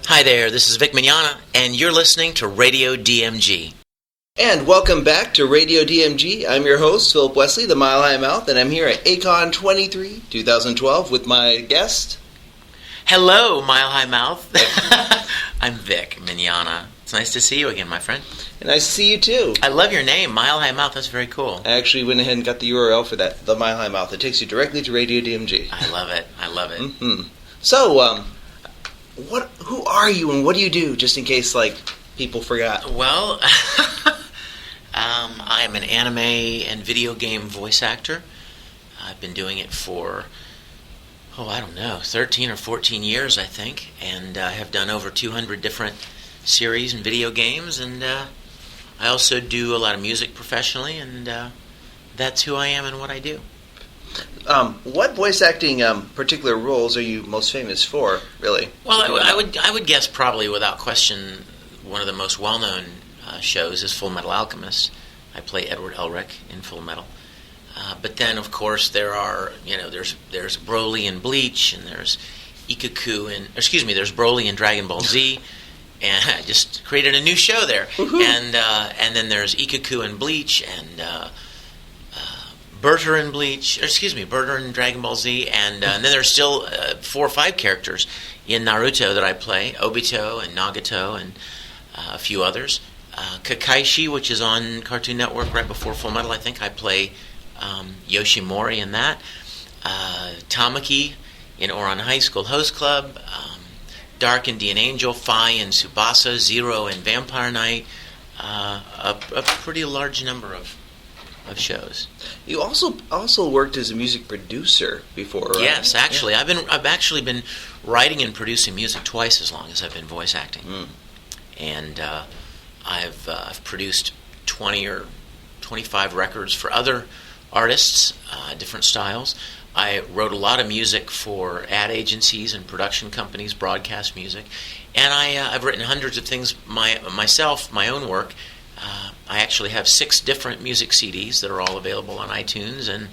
Hi there, this is Vic Mignogna, and you're listening to Radio DMG. And welcome back to Radio DMG. I'm your host, Philip Wesley, the Mile High Mouth, and I'm here at A-Kon 23, 2012, with my guest. Hello, Mile High Mouth. I'm Vic Mignogna. It's nice to see you again, my friend. And nice to see you, too. I love your name, Mile High Mouth. That's very cool. I actually went ahead and got the URL for that, the Mile High Mouth. It takes you directly to Radio DMG. I love it. Mm-hmm. So, who are you and what do you do, just in case, people forgot? Well, I'm an anime and video game voice actor. I've been doing it for, 13 or 14 years, I think, and I have done over 200 different series and video games, and I also do a lot of music professionally, and that's who I am and what I do. What voice acting particular roles are you most famous for, really? Well, I would guess probably without question one of the most well-known shows is Full Metal Alchemist. I play Edward Elric in Full Metal. But then, of course, there's Broly in Bleach, and there's there's Broly in Dragon Ball Z, and I just created a new show there. And then there's Ikaku in Bleach, and Berter in Dragon Ball Z, and then there's still 4 or 5 characters in Naruto that I play, Obito and Nagato and a few others. Kakaishi, which is on Cartoon Network right before Full Metal, I think I play Yoshimori in that. Tamaki in Ouran High School Host Club, Dark Indian Angel, Phi in Tsubasa, Zero in Vampire Knight, a pretty large number of shows. You also worked as a music producer before, right? Yes, actually, yeah. I've actually been writing and producing music twice as long as I've been voice acting, and I've produced 20 or 25 records for other artists, different styles. I wrote a lot of music for ad agencies and production companies, broadcast music, and I've written hundreds of things myself, my own work. I actually have 6 different music CDs that are all available on iTunes, and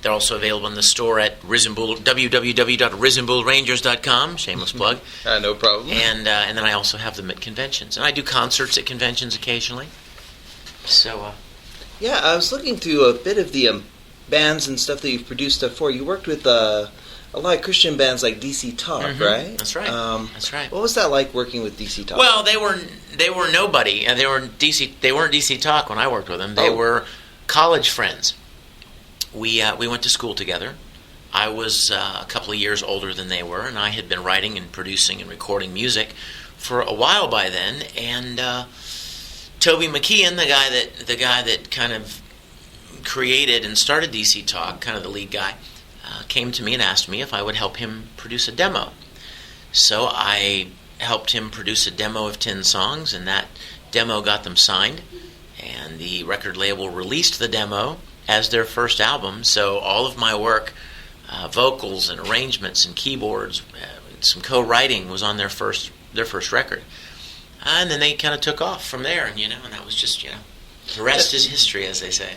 they're also available in the store at Risembool, www.risemboolrangers.com, shameless plug. No problem. And then I also have them at conventions. And I do concerts at conventions occasionally. So, yeah, I was looking through a bit of the bands and stuff that you've produced stuff for. You worked with a lot of Christian bands like DC Talk, right? That's right. That's right. What was that like working with DC Talk? Well, they were nobody, and they weren't DC Talk when I worked with them. They were college friends. We went to school together. I was a couple of years older than they were, and I had been writing and producing and recording music for a while by then. And Toby McKeon, the guy that kind of created and started DC Talk, kind of the lead guy, came to me and asked me if I would help him produce a demo. So I helped him produce a demo of 10 songs, and that demo got them signed, and the record label released the demo as their first album. So all of my work, vocals and arrangements and keyboards, some co-writing, was on their first record. And then they kind of took off from there, and that was just, the rest is history, as they say.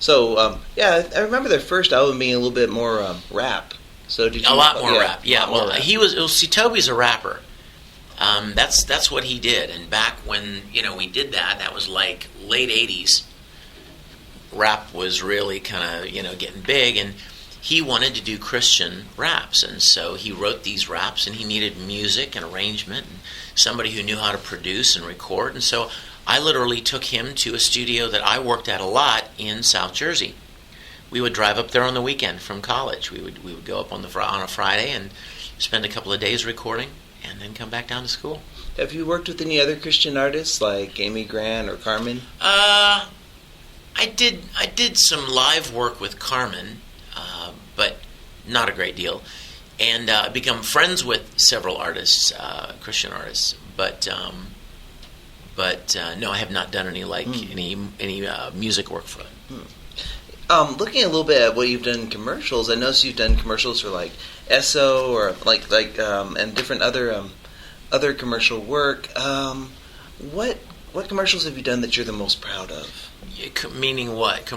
So, I remember their first album being a little bit more rap. So did you? A lot more rap, yeah. Well, Rap. Toby's a rapper. That's what he did. And back when, we did that was like late 80s. Rap was really kind of, getting big, and he wanted to do Christian raps. And so he wrote these raps, and he needed music and arrangement and somebody who knew how to produce and record. And so I literally took him to a studio that I worked at a lot in South Jersey. We would drive up there on the weekend from college. We would go up on a Friday and spend a couple of days recording, and then come back down to school. Have you worked with any other Christian artists like Amy Grant or Carmen? I did some live work with Carmen, but not a great deal. And I've become friends with several artists, Christian artists, but no, I have not done any any music work for them. Looking a little bit at what you've done in commercials, I noticed you've done commercials for like Esso or and different other commercial work. What commercials have you done that you're the most proud of? Meaning what?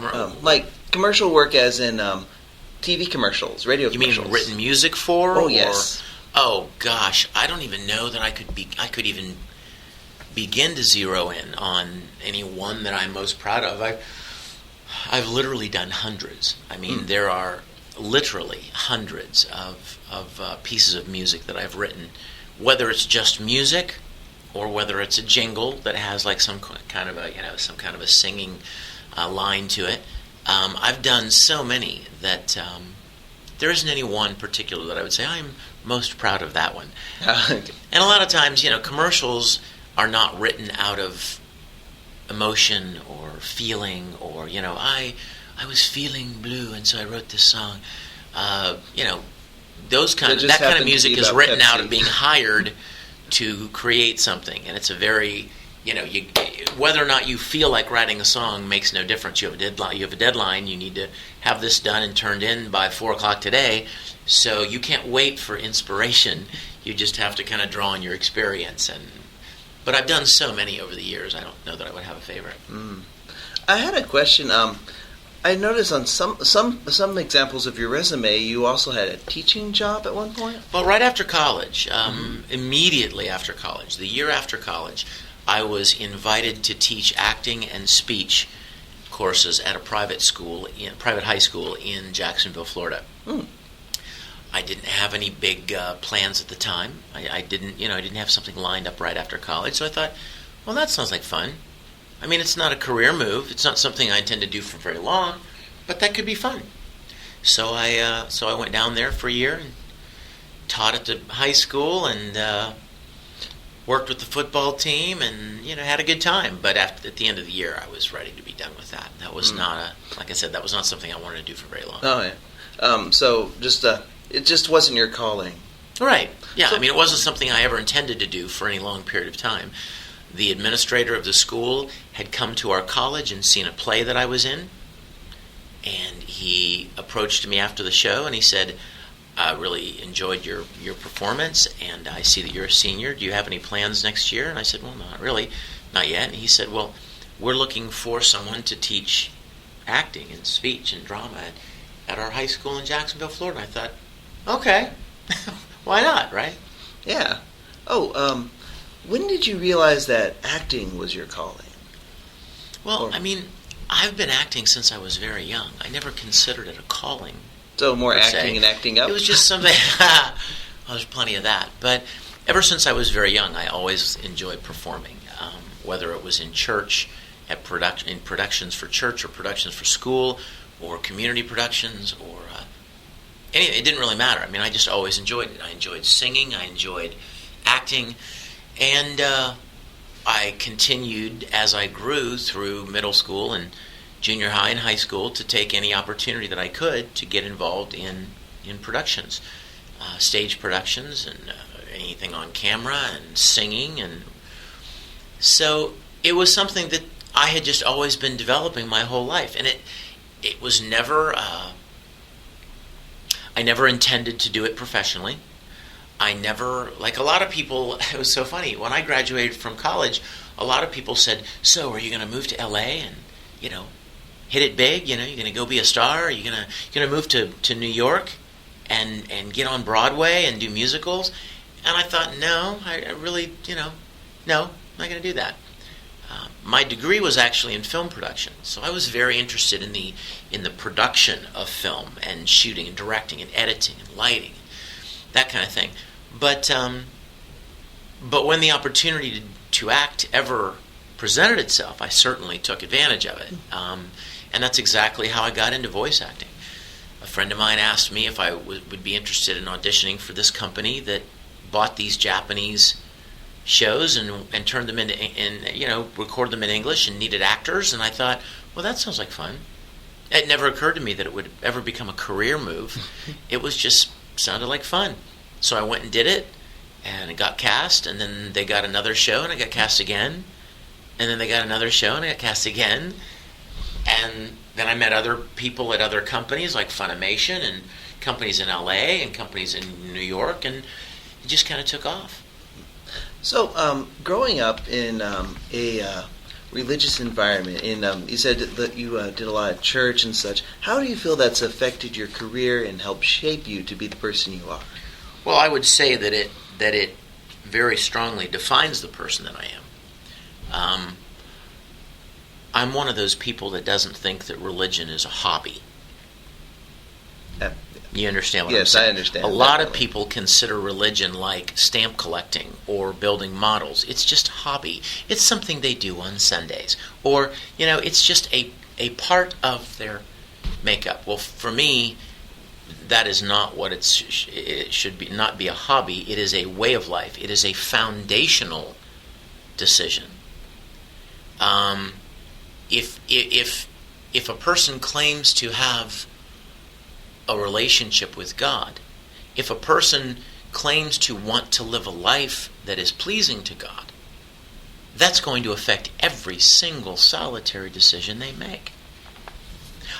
Like commercial work, as in TV commercials, radio you commercials. You mean written music for? Oh, yes. Oh gosh, I don't even know that I could even begin to zero in on any one that I'm most proud of. I've literally done hundreds. I mean, there are literally hundreds of pieces of music that I've written, whether it's just music or whether it's a jingle that has like some kind of a singing line to it. I've done so many that there isn't any one particular that I would say I'm most proud of that one. And a lot of times, commercials are not written out of emotion or feeling or, I was feeling blue and so I wrote this song. That kind of music is written out of being hired to create something, and it's a very, whether or not you feel like writing a song makes no difference. You have a deadline. You need to have this done and turned in by 4:00 today. So you can't wait for inspiration. You just have to kind of draw on your experience. But I've done so many over the years. I don't know that I would have a favorite. I had a question. I noticed on some examples of your resume, you also had a teaching job at one point. Well, right after college, immediately after college, the year after college, I was invited to teach acting and speech courses at a private high school in Jacksonville, Florida. I didn't have any big plans at the time. I didn't have something lined up right after college. So I thought, well, that sounds like fun. I mean, it's not a career move. It's not something I intend to do for very long, but that could be fun. So I went down there for a year and taught at the high school and worked with the football team and had a good time. But at the end of the year, I was ready to be done with that. That was like I said, that was not something I wanted to do for very long. Oh yeah. So it just wasn't your calling. Right. Yeah. So, it wasn't something I ever intended to do for any long period of time. The administrator of the school had come to our college and seen a play that I was in, and he approached me after the show and he said, I really enjoyed your performance, and I see that you're a senior. Do you have any plans next year? And I said, well, not really, not yet. And he said, well, we're looking for someone to teach acting and speech and drama at our high school in Jacksonville, Florida. And I thought, okay, why not, right? Yeah. Oh, when did you realize that acting was your calling? Well, I've been acting since I was very young. I never considered it a calling. So more acting and acting up? It was just something. Well, there's plenty of that. But ever since I was very young, I always enjoyed performing, whether it was in church, in productions for church or productions for school, or community productions, or anything. It didn't really matter. I just always enjoyed it. I enjoyed singing. I enjoyed acting. And I continued as I grew through middle school and junior high and high school to take any opportunity that I could to get involved in productions, stage productions, and anything on camera and singing. And so it was something that I had just always been developing my whole life. And it was never, I never intended to do it professionally. I never, like a lot of people, it was so funny. When I graduated from college, a lot of people said, so are you going to move to L.A. and, hit it big? You're going to go be a star? Are you going to move to New York and get on Broadway and do musicals? And I thought, no, I really, no, I'm not going to do that. My degree was actually in film production, so I was very interested in the production of film and shooting and directing and editing and lighting, that kind of thing. But when the opportunity to act ever presented itself, I certainly took advantage of it. And that's exactly how I got into voice acting. A friend of mine asked me if I would be interested in auditioning for this company that bought these Japanese shows and turned them into, recorded them in English and needed actors. And I thought, well, that sounds like fun. It never occurred to me that it would ever become a career move. It was just sounded like fun. So I went and did it, and it got cast, and then they got another show, and I got cast again, and then they got another show, and I got cast again, and then I met other people at other companies like Funimation and companies in LA and companies in New York, and it just kind of took off. So, growing up in a religious environment, you said that you did a lot of church and such. How do you feel that's affected your career and helped shape you to be the person you are? Well, I would say that it very strongly defines the person that I am. I'm one of those people that doesn't think that religion is a hobby. You understand what I'm saying? Yes, I understand. A lot of people consider religion like stamp collecting or building models. It's just a hobby. It's something they do on Sundays. Or, it's just a part of their makeup. Well, for me, that is not what it should be. Not be a hobby. It is a way of life. It is a foundational decision. If a person claims to have a relationship with God, if a person claims to want to live a life that is pleasing to God, that's going to affect every single solitary decision they make.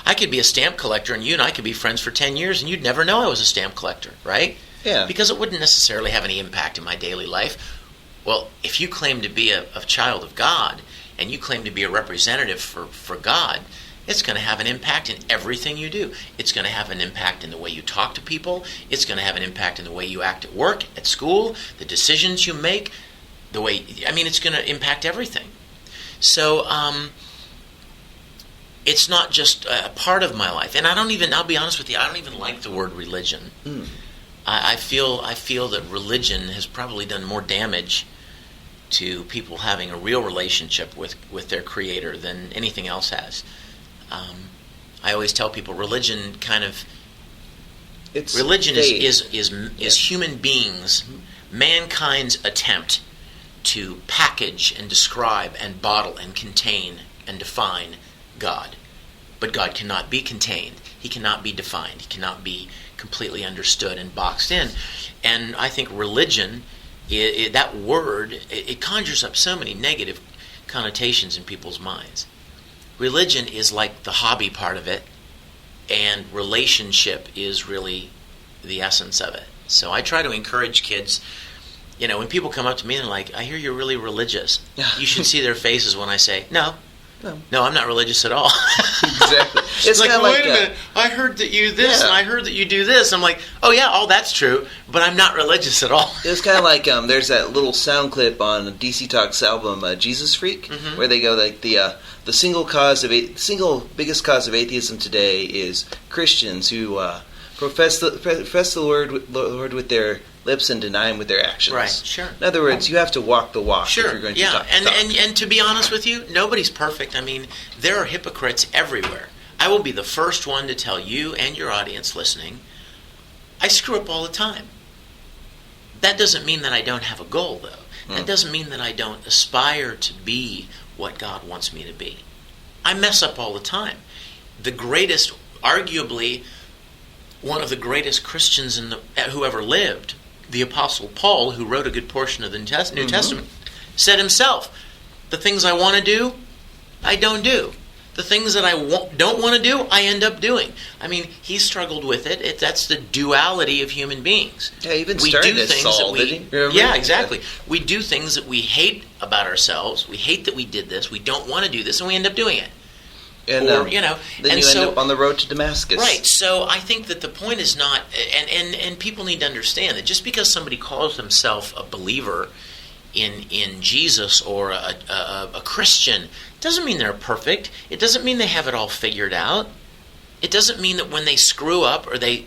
I could be a stamp collector, and you and I could be friends for 10 years, and you'd never know I was a stamp collector, right? Yeah. Because it wouldn't necessarily have any impact in my daily life. Well, if you claim to be a child of God, and you claim to be a representative for God, it's going to have an impact in everything you do. It's going to have an impact in the way you talk to people. It's going to have an impact in the way you act at work, at school, the decisions you make, it's going to impact everything. So, it's not just a part of my life. And I'll be honest with you, I don't even like the word religion. I feel that religion has probably done more damage to people having a real relationship with their Creator than anything else has. I always tell people religion is human beings, mankind's attempt to package and describe and bottle and contain and define God. But God cannot be contained. He cannot be defined. He cannot be completely understood and boxed in. And I think religion, that word, it conjures up so many negative connotations in people's minds. Religion is like the hobby part of it, and relationship is really the essence of it. So I try to encourage kids, when people come up to me and they're like, I hear you're really religious. You should see their faces when I say, No, I'm not religious at all. Exactly. It's like, wait a minute, I heard that you this, and I heard that you do this. I'm like, oh yeah, all that's true, but I'm not religious at all. It was kind of like, there's that little sound clip on DC Talk's album, Jesus Freak, where they go like, the single biggest cause of atheism today is Christians who profess the Lord with their lips and deny Him with their actions. Right, sure. In other words, you have to walk the walk if you're going to talk. And to be honest with you, nobody's perfect. There are hypocrites everywhere. I will be the first one to tell you and your audience listening, I screw up all the time. That doesn't mean that I don't have a goal, though. That doesn't mean that I don't aspire to be what God wants me to be. I mess up all the time. Arguably, one of the greatest Christians who ever lived, the Apostle Paul, who wrote a good portion of the New Testament, said himself, the things I want to do, I don't do. The things that I don't want to do, I end up doing. He struggled with it. That's the duality of human beings. Yeah, even started as Saul, did he? Remember? Yeah, exactly. We do things that we hate about ourselves. We hate that we did this. We don't want to do this, and we end up doing it. And then you end up on the road to Damascus. Right. So I think that the point is not, and people need to understand that just because somebody calls themselves a believer in Jesus or a Christian doesn't mean they're perfect. It doesn't mean they have it all figured out. It doesn't mean that when they screw up or they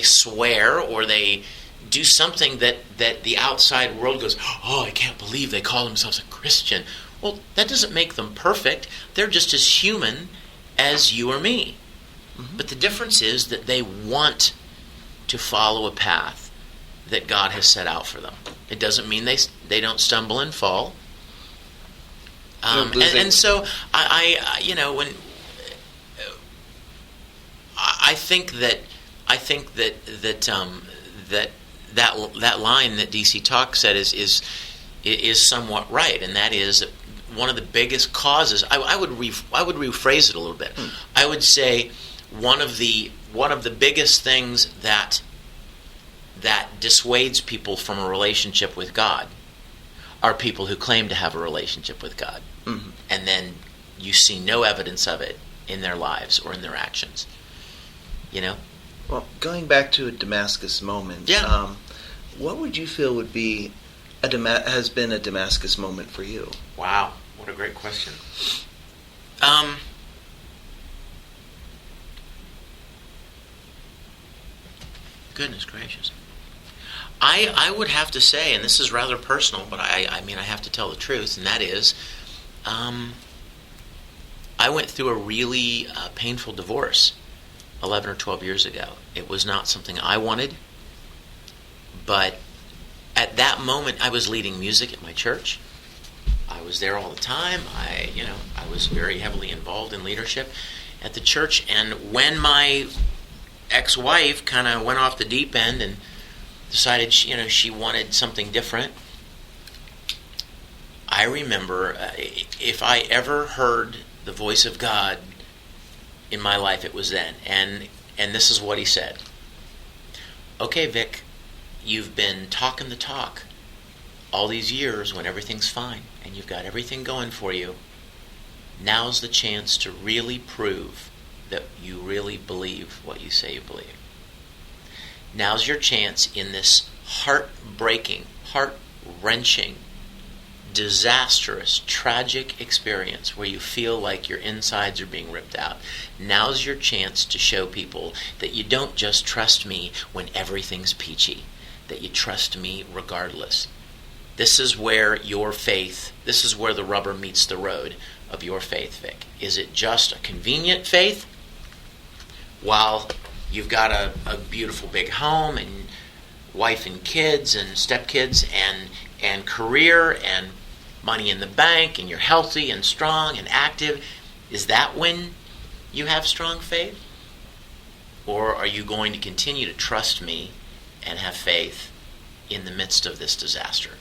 swear or they do something that the outside world goes, oh, I can't believe they call themselves a Christian. Well, that doesn't make them perfect. They're just as human as you or me. But the difference is that they want to follow a path that God has set out for them. It doesn't mean they don't stumble and fall. And so I think that line that DC Talk said is somewhat right, and that is that one of the biggest causes. I would rephrase it a little bit. I would say one of the biggest things that dissuades people from a relationship with God are people who claim to have a relationship with God, and then you see no evidence of it in their lives or in their actions. Well, going back to a Damascus Moment. what would you feel would be has been a Damascus moment for you? Wow, what a great question. Goodness gracious. I would have to say, and this is rather personal, but I mean I have to tell the truth, and that is, I went through a really painful divorce 11 or 12 years ago. It was not something I wanted, but at that moment I was leading music at my church. I was there all the time. I was very heavily involved in leadership at the church, and when my ex-wife kind of went off the deep end and decided she wanted something different, I remember if I ever heard the voice of God in my life, it was then. And this is what he said. Okay, Vic, you've been talking the talk all these years when everything's fine and you've got everything going for you. Now's the chance to really prove that you really believe what you say you believe. Now's your chance in this heart-breaking, heart-wrenching, disastrous, tragic experience where you feel like your insides are being ripped out. Now's your chance to show people that you don't just trust me when everything's peachy, that you trust me regardless. This is where your faith, this is where the rubber meets the road of your faith, Vic. Is it just a convenient faith? While you've got a beautiful big home and wife and kids and stepkids and career and money in the bank and you're healthy and strong and active, is that when you have strong faith? Or are you going to continue to trust me and have faith in the midst of this disaster?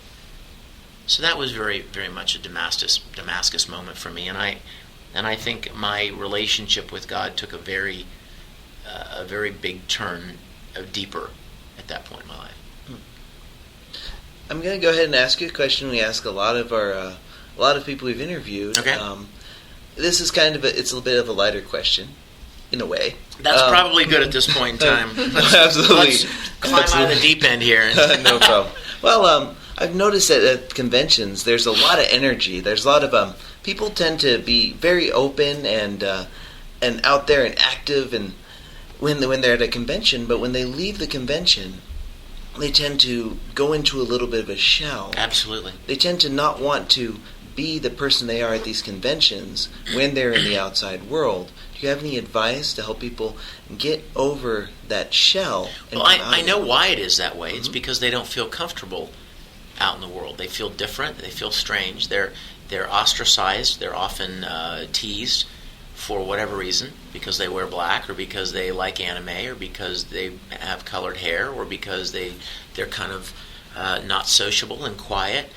So that was very, very much a Damascus moment for me, and I think my relationship with God took a very big turn, deeper at that point in my life. I'm going to go ahead and ask you a question we ask a lot of people we've interviewed. Okay. This is it's a bit of a lighter question, in a way. That's probably good at this point in time. Absolutely. Let's climb out of the deep end here. No problem. Well, I've noticed that at conventions there's a lot of energy. There's a lot of people tend to be very open and out there and active and when they're at a convention, but when they leave the convention, they tend to go into a little bit of a shell. Absolutely. They tend to not want to be the person they are at these conventions when they're in the outside world. Do you have any advice to help people get over that shell? Well, I know why it is that way. It's because they don't feel comfortable out in the world. They feel different. They feel strange. They're ostracized. They're often teased for whatever reason, because they wear black, or because they like anime, or because they have colored hair, or because they're kind of not sociable and quiet.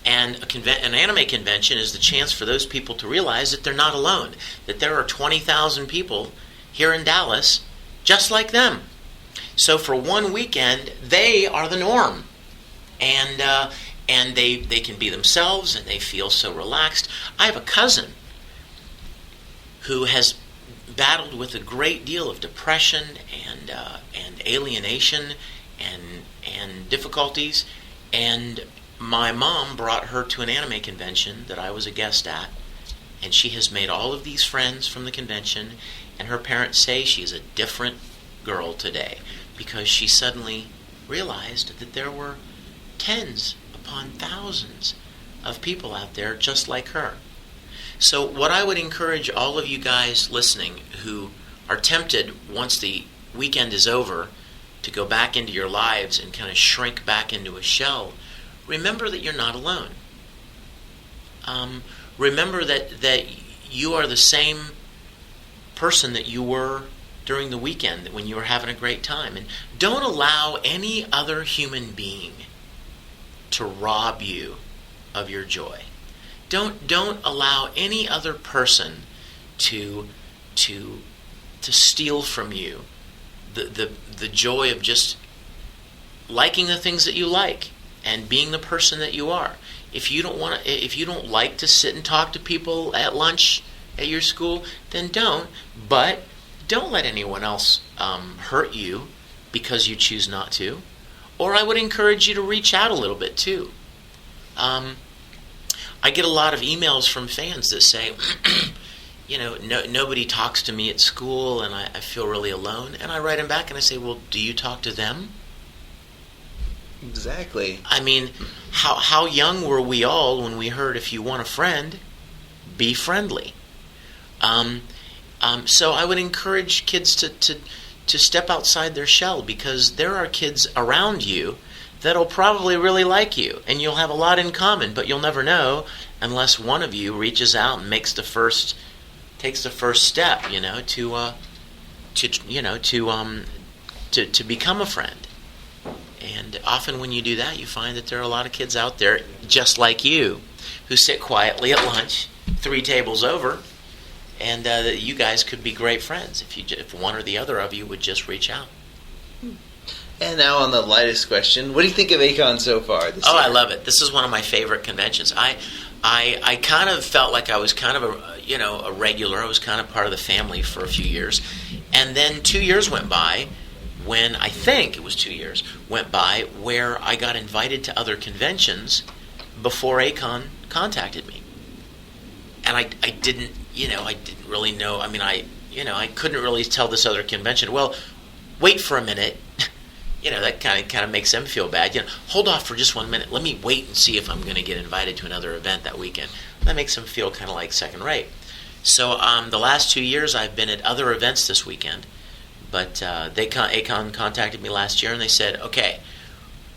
And an anime convention is the chance for those people to realize that they're not alone, that there are 20,000 people here in Dallas just like them. So for one weekend, they are the norm. And they can be themselves, and they feel so relaxed. I have a cousin who has battled with a great deal of depression and alienation and difficulties, and my mom brought her to an anime convention that I was a guest at, and she has made all of these friends from the convention, and her parents say she's a different girl today because she suddenly realized that there were tens upon thousands of people out there just like her. So what I would encourage all of you guys listening who are tempted once the weekend is over to go back into your lives and kind of shrink back into a shell, remember that you're not alone. Remember that you are the same person that you were during the weekend when you were having a great time. And don't allow any other human being to rob you of your joy. Don't allow any other person to steal from you the joy of just liking the things that you like and being the person that you are. If you don't like to sit and talk to people at lunch at your school, then don't. But don't let anyone else hurt you because you choose not to, Or I would encourage you to reach out a little bit too. I get a lot of emails from fans that say, nobody talks to me at school and I feel really alone. And I write them back and I say, well, do you talk to them? Exactly. I mean, how young were we all when we heard, if you want a friend, be friendly? So I would encourage kids to step outside their shell, because there are kids around you that'll probably really like you, and you'll have a lot in common, but you'll never know unless one of you reaches out and takes the first step, to become a friend. And often when you do that, you find that there are a lot of kids out there just like you who sit quietly at lunch 3 tables over, and that you guys could be great friends if one or the other of you would just reach out. And now on the lightest question, what do you think of A-Kon so far this year? I love it. This is one of my favorite conventions. I kind of felt like I was kind of a regular. I was kind of part of the family for a few years. And then 2 years went by when I think it was 2 years went by where I got invited to other conventions before A-Kon contacted me. And I didn't really know. I mean, I couldn't really tell this other convention, well, wait for a minute. That kind of makes them feel bad. Hold off for just 1 minute. Let me wait and see if I'm going to get invited to another event that weekend. That makes them feel kind of like second rate. So the last 2 years I've been at other events this weekend, but A-Kon contacted me last year and they said, okay.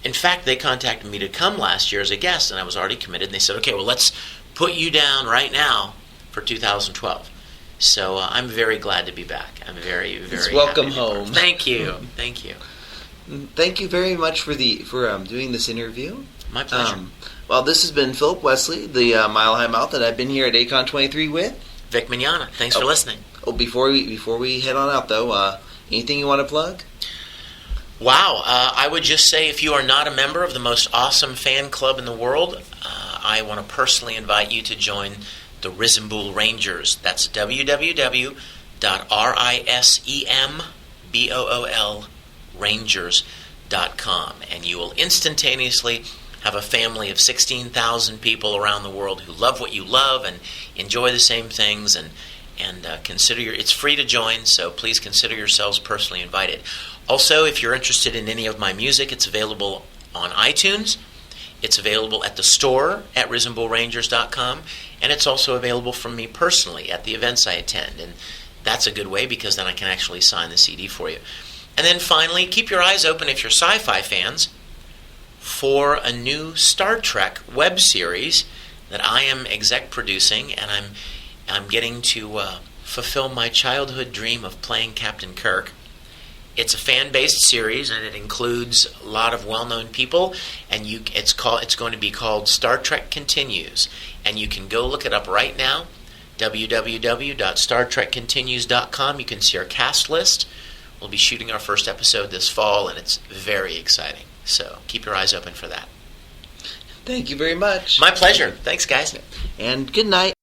In fact, they contacted me to come last year as a guest, and I was already committed. And they said, okay, well, let's put you down right now for 2012. So I'm very glad to be back. I'm very, very welcome happy home. Thank you. Thank you. Thank you very much for doing this interview. My pleasure. Well, this has been Philip Wesley, the Mile High Mouth, and I've been here at A-Kon 23 with Vic Mignogna. Thanks for listening. Oh, before we head on out though, anything you want to plug? Wow. I would just say, if you are not a member of the most awesome fan club in the world, I want to personally invite you to join the Risembool Rangers. That's www.risembool Rangers.com, and you will instantaneously have a family of 16,000 people around the world who love what you love and enjoy the same things, and it's free to join, so please consider yourselves personally invited. Also, if you're interested in any of my music, it's available on iTunes. It's available at the store at risemboolrangers.com, and it's also available from me personally at the events I attend, and that's a good way because then I can actually sign the CD for you. And then finally, keep your eyes open, if you're sci-fi fans, for a new Star Trek web series that I am exec producing, and I'm getting to fulfill my childhood dream of playing Captain Kirk. It's a fan-based series, and it includes a lot of well-known people, and it's going to be called Star Trek Continues, and you can go look it up right now, www.startrekcontinues.com. You can see our cast list. We'll be shooting our first episode this fall, and it's very exciting. So keep your eyes open for that. Thank you very much. My pleasure. Thanks, guys. And good night.